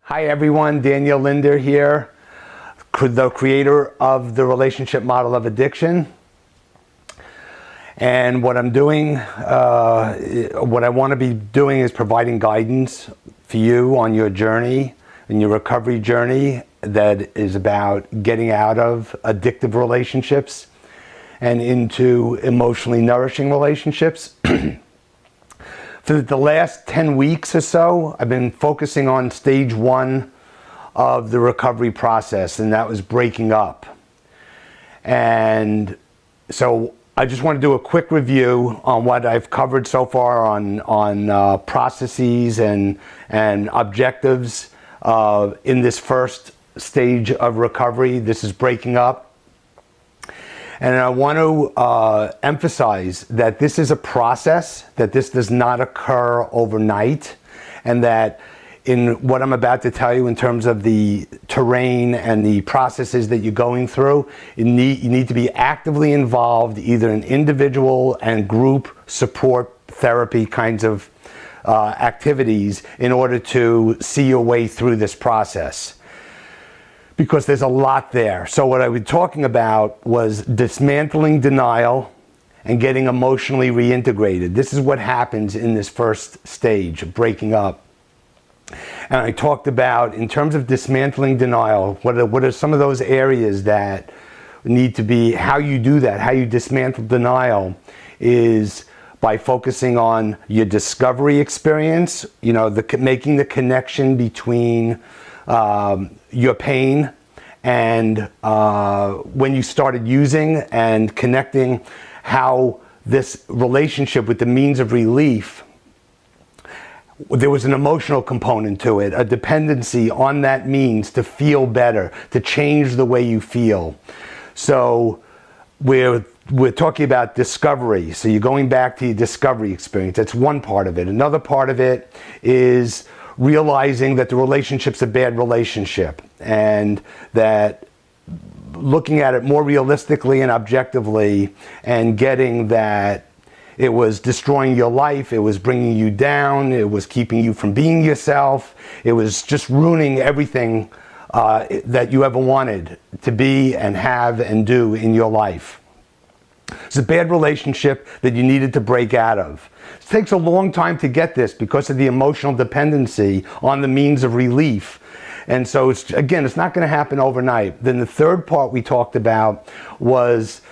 Hi everyone, Daniel Linder here, the creator of the relationship model of addiction. And what I'm doing, what I want to be doing is providing guidance for you on your journey, in your recovery journey that is about getting out of addictive relationships and into emotionally nourishing relationships. For the last 10 weeks or so, I've been focusing on stage one of the recovery process, and that was breaking up. And so I just want to do a quick review on what I've covered so far on processes and objectives in this first stage of recovery. This is breaking up. And I want to emphasize that this is a process, that this does not occur overnight, and that in what I'm about to tell you in terms of the terrain and the processes that you're going through, you need to be actively involved either in individual and group support therapy kinds of activities in order to see your way through this process. Because there's a lot there. So what I was talking about was dismantling denial and getting emotionally reintegrated. This is what happens in this first stage of breaking up. And I talked about, in terms of dismantling denial, what are some of those areas that need to be, how you do that, how you dismantle denial is by focusing on your discovery experience, making the connection between your pain and when you started using and connecting, how this relationship with the means of relief, there was an emotional component to it, a dependency on that means to feel better, to change the way you feel. So we're talking about discovery. So you're going back to your discovery experience. That's one part of it. Another part of it is realizing that the relationship's a bad relationship, and that looking at it more realistically and objectively, and getting that it was destroying your life, it was bringing you down, it was keeping you from being yourself, it was just ruining everything that you ever wanted to be and have and do in your life. It's a bad relationship that you needed to break out of. It takes a long time to get this because of the emotional dependency on the means of relief. And so, it's not going to happen overnight. Then the third part we talked about was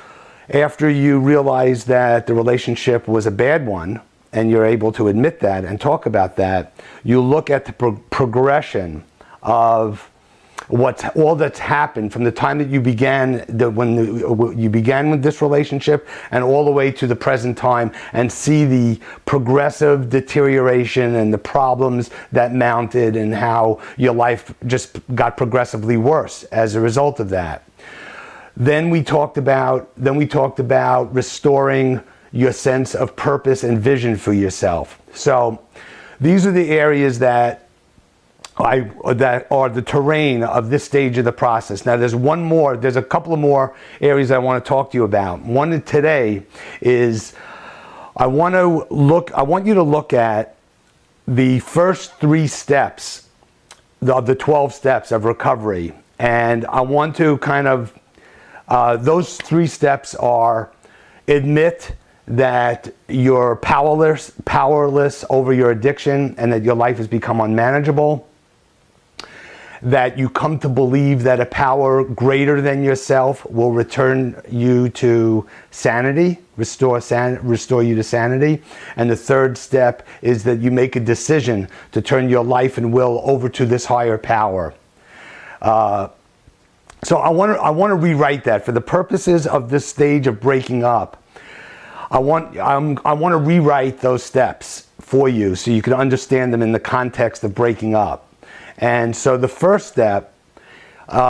after you realize that the relationship was a bad one, and you're able to admit that and talk about that, you look at the progression of all that's happened from the time that you began, when you began with this relationship, and all the way to the present time, and see the progressive deterioration and the problems that mounted, and how your life just got progressively worse as a result of that. Then we talked about restoring your sense of purpose and vision for yourself. So these are the areas that are the terrain of this stage of the process. Now there's a couple of more areas I want to talk to you about. One today is I want you to look at the first 3 steps of the 12 steps of recovery. And I want to those 3 steps are: admit that you're powerless over your addiction and that your life has become unmanageable, that you come to believe that a power greater than yourself will return you to sanity, restore you to sanity. And the third step is that you make a decision to turn your life and will over to this higher power. So I want to rewrite that for the purposes of this stage of breaking up. I want to rewrite those steps for you so you can understand them in the context of breaking up. And so the first step,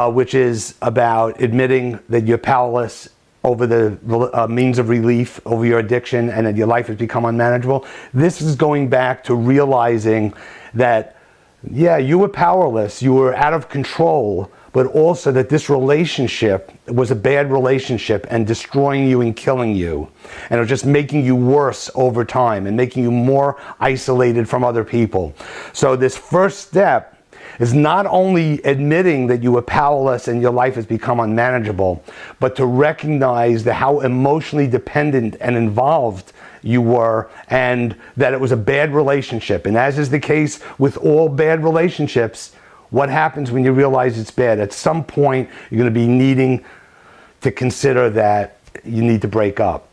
which is about admitting that you're powerless over the means of relief, over your addiction, and that your life has become unmanageable. This is going back to realizing that, yeah, you were powerless, you were out of control, but also that this relationship was a bad relationship and destroying you and killing you. And it was just making you worse over time and making you more isolated from other people. So this first step is not only admitting that you were powerless and your life has become unmanageable, but to recognize how emotionally dependent and involved you were, and that it was a bad relationship. And as is the case with all bad relationships, what happens when you realize it's bad? At some point, you're going to be needing to consider that you need to break up.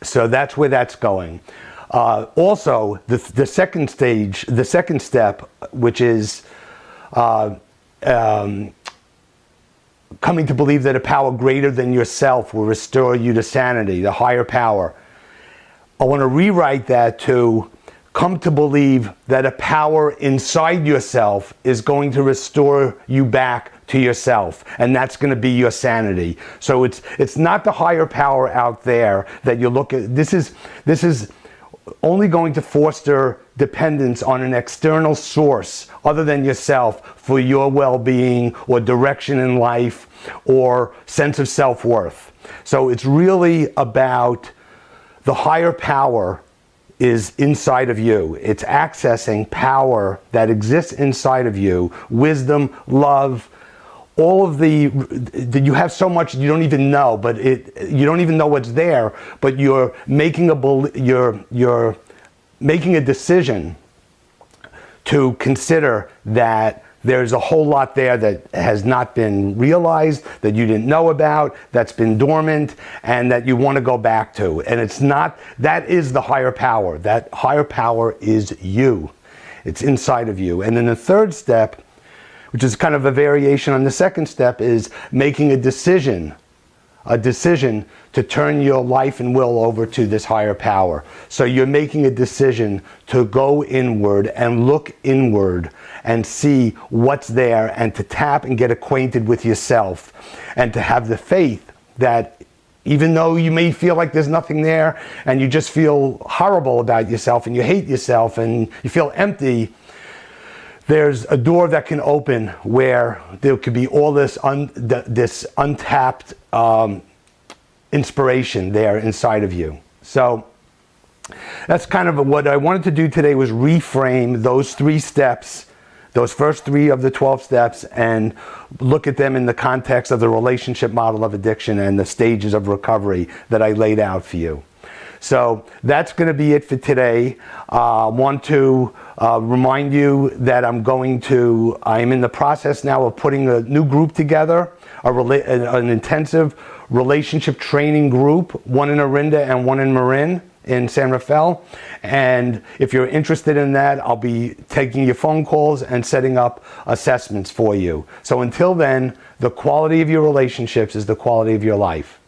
So that's where that's going. Also, the second stage, the second step, which is coming to believe that a power greater than yourself will restore you to sanity, the higher power. I want to rewrite that to come to believe that a power inside yourself is going to restore you back to yourself, and that's going to be your sanity. So it's not the higher power out there that you look at. This is only going to foster dependence on an external source other than yourself for your well-being or direction in life or sense of self-worth. So it's really about the higher power is inside of you. It's accessing power that exists inside of you, wisdom, love, all of you have so much you don't even know, but you don't even know what's there, but you're making you're making a decision to consider that there's a whole lot there that has not been realized, that you didn't know about, that's been dormant, and that you want to go back to. And it's not, that is the higher power. That higher power is you. It's inside of you. And then the third step, which is kind of a variation on the second step, is making a decision to turn your life and will over to this higher power. So you're making a decision to go inward and look inward and see what's there, and to tap and get acquainted with yourself, and to have the faith that even though you may feel like there's nothing there and you just feel horrible about yourself and you hate yourself and you feel empty, there's a door that can open where there could be all this untapped inspiration there inside of you. So that's kind of what I wanted to do today, was reframe those 3 steps, those first 3 of the 12 steps, and look at them in the context of the relationship model of addiction and the stages of recovery that I laid out for you. So that's going to be it for today. I want to remind you that I'm in the process now of putting a new group together, an intensive relationship training group, one in Orinda and one in Marin in San Rafael. And if you're interested in that, I'll be taking your phone calls and setting up assessments for you. So until then, the quality of your relationships is the quality of your life.